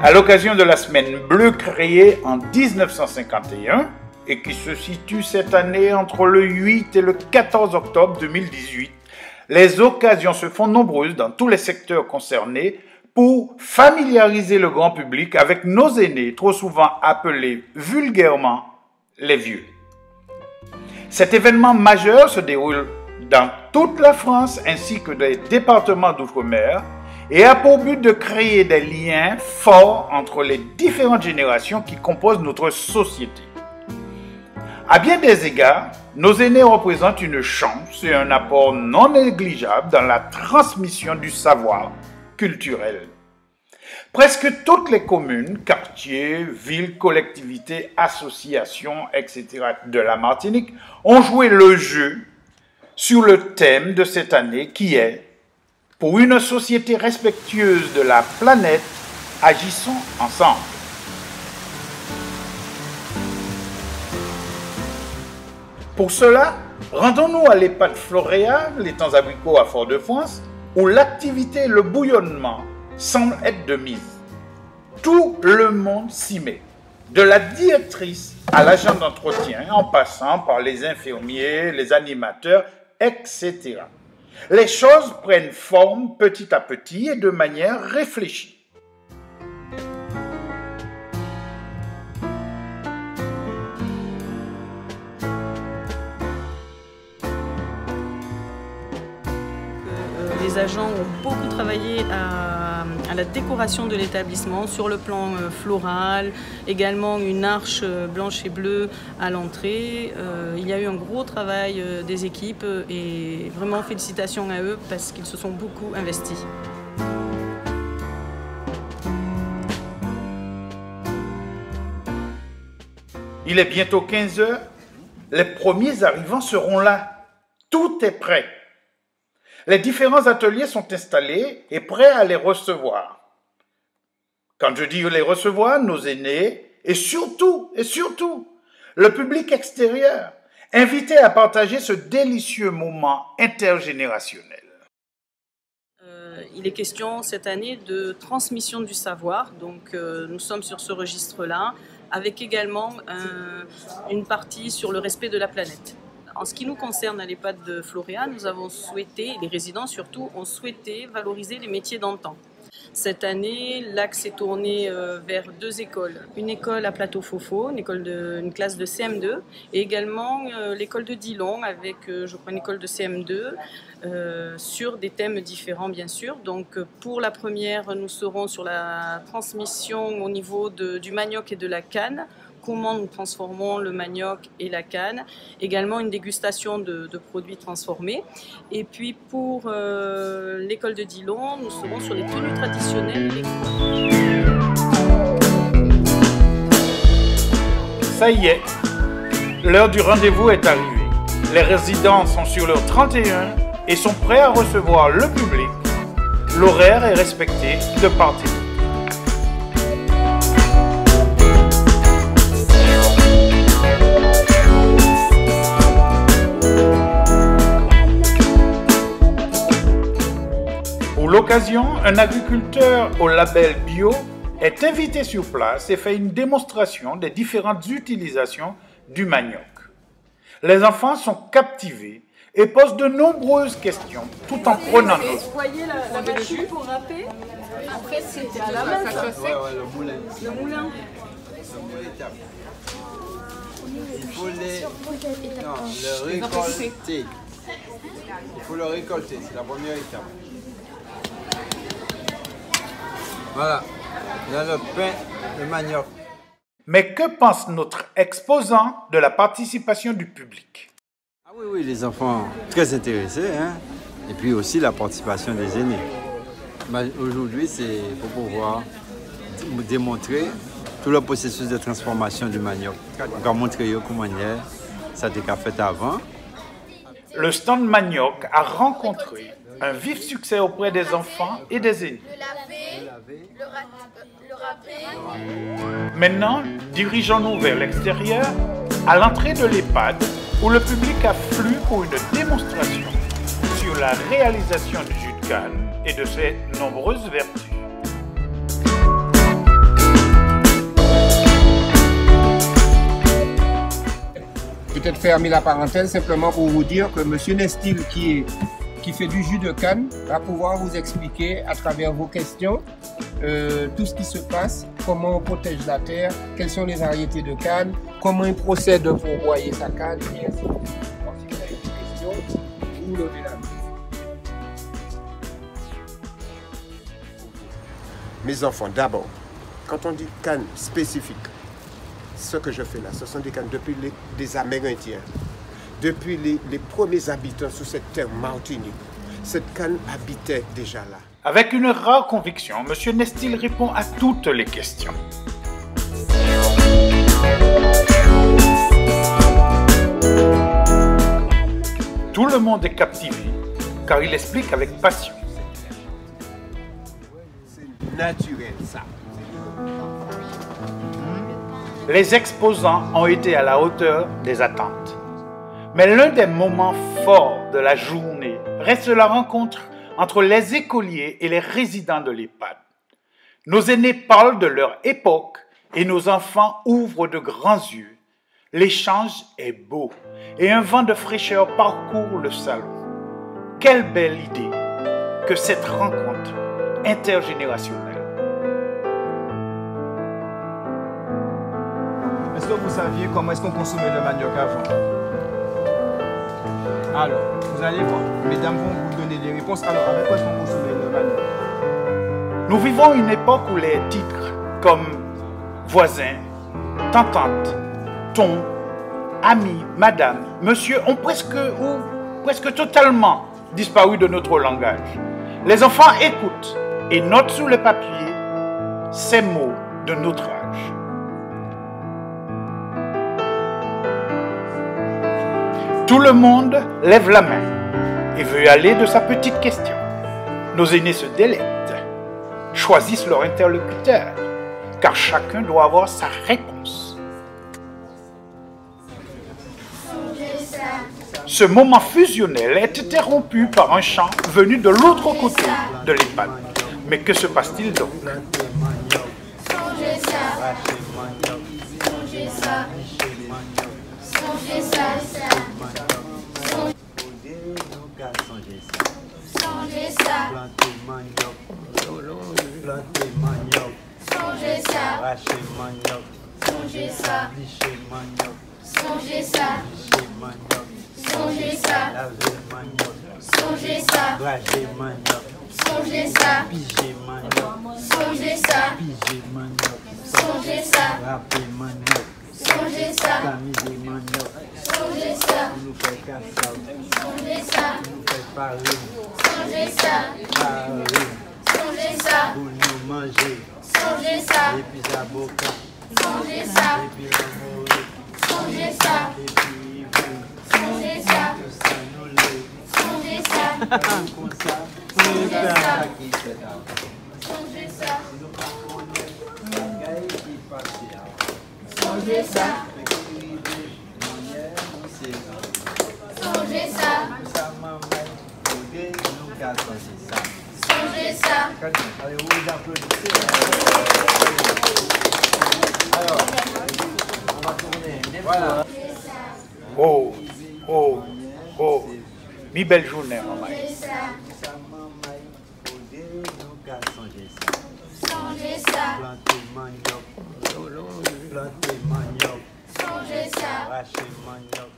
À l'occasion de la Semaine Bleue créée en 1951 et qui se situe cette année entre le 8 et le 14 octobre 2018, les occasions se font nombreuses dans tous les secteurs concernés pour familiariser le grand public avec nos aînés, trop souvent appelés vulgairement les vieux. Cet événement majeur se déroule dans toute la France ainsi que dans les départements d'outre-mer et a pour but de créer des liens forts entre les différentes générations qui composent notre société. À bien des égards, nos aînés représentent une chance et un apport non négligeable dans la transmission du savoir culturel. Presque toutes les communes, quartiers, villes, collectivités, associations, etc. de la Martinique ont joué le jeu sur le thème de cette année qui est « Pour une société respectueuse de la planète, agissons ensemble ». Pour cela, rendons-nous à l'EHPAD Floréal, les temps abricots à Fort-de-France, où l'activité et le bouillonnement semblent être de mise. Tout le monde s'y met, de la directrice à l'agent d'entretien, en passant par les infirmiers, les animateurs, etc. Les choses prennent forme petit à petit et de manière réfléchie. Les agents ont beaucoup travaillé à la décoration de l'établissement sur le plan floral, également une arche blanche et bleue à l'entrée. Il y a eu un gros travail des équipes et vraiment félicitations à eux parce qu'ils se sont beaucoup investis. Il est bientôt 15 h, les premiers arrivants seront là. Tout est prêt. Les différents ateliers sont installés et prêts à les recevoir. Quand je dis les recevoir, nos aînés et surtout, le public extérieur, invités à partager ce délicieux moment intergénérationnel. Il est question cette année de transmission du savoir, donc nous sommes sur ce registre-là, avec également une partie sur le respect de la planète. En ce qui nous concerne à l'EHPAD de Floréal, nous avons souhaité, les résidents surtout, ont souhaité valoriser les métiers d'antan. Cette année, l'axe est tourné vers deux écoles. Une école à Plateau-Fofo, une classe de CM2, et également l'école de Dillon avec, je crois, une école de CM2 sur des thèmes différents, bien sûr. Donc, pour la première, nous serons sur la transmission au niveau du manioc et de la canne. Comment nous transformons le manioc et la canne, également une dégustation de produits transformés. Et puis pour l'école de Dillon, nous serons sur les tenues traditionnelles. Ça y est, l'heure du rendez-vous est arrivée. Les résidents sont sur leur 31 et sont prêts à recevoir le public. L'horaire est respecté de part et d'autre. Pour l'occasion, un agriculteur au label bio est invité sur place et fait une démonstration des différentes utilisations du manioc. Les enfants sont captivés et posent de nombreuses questions tout en prenant note. Vous voyez la machine pour râper? Après, c'était à la main, ça. Le moulin. Le moulin. Il faut le récolter. Il faut le récolter, c'est la première étape. Voilà, là le pain, le manioc. Mais que pense notre exposant de la participation du public? Ah oui, les enfants très intéressés, hein? Et puis aussi la participation des aînés. Aujourd'hui, c'est pour pouvoir démontrer tout le processus de transformation du manioc. On va montrer comment ça a été fait avant. Le stand manioc a rencontré un vif succès auprès des enfants et des aînés. Le râper. Maintenant, dirigeons-nous vers l'extérieur, à l'entrée de l'EHPAD, où le public afflue pour une démonstration sur la réalisation du jus de canne et de ses nombreuses vertus. peut-être fermer la parenthèse simplement pour vous dire que M. Nestil, qui fait du jus de canne, va pouvoir vous expliquer à travers vos questions tout ce qui se passe, comment on protège la terre, quelles sont les variétés de canne, comment il procède pour broyer sa canne, et ainsi de suite. Donc, si vous avez des questions, vous levez la main. Mes enfants, d'abord, quand on dit canne spécifique, ce que je fais là, ce sont des cannes depuis les Amérindiens, depuis les premiers habitants sur cette terre Martinique. Cette canne habitait déjà là. Avec une rare conviction, M. Nestil répond à toutes les questions. Tout le monde est captivé, car il explique avec passion. C'est naturel, ça. Les exposants ont été à la hauteur des attentes. Mais l'un des moments forts de la journée reste la rencontre entre les écoliers et les résidents de l'EHPAD. Nos aînés parlent de leur époque et nos enfants ouvrent de grands yeux. L'échange est beau et un vent de fraîcheur parcourt le salon. Quelle belle idée que cette rencontre intergénérationnelle. Est-ce que vous saviez comment est-ce qu'on consommait le manioc avant? Alors, vous allez voir, mesdames vont vous donner des réponses. Alors, avec quoi est-ce qu'on consommait le manioc? Nous vivons une époque où les titres comme voisin, tantante, ton, ami, madame, monsieur ont presque totalement disparu de notre langage. Les enfants écoutent et notent sur le papier ces mots de notre âge. Tout le monde lève la main et veut aller de sa petite question. Nos aînés se délectent, choisissent leur interlocuteur, car chacun doit avoir sa réponse. Ce moment fusionnel est interrompu par un chant venu de l'autre côté de l'EHPAD. Mais que se passe-t-il donc? Oh, oh, oh, mi belle journée, maman. Planter manioc, racher manioc,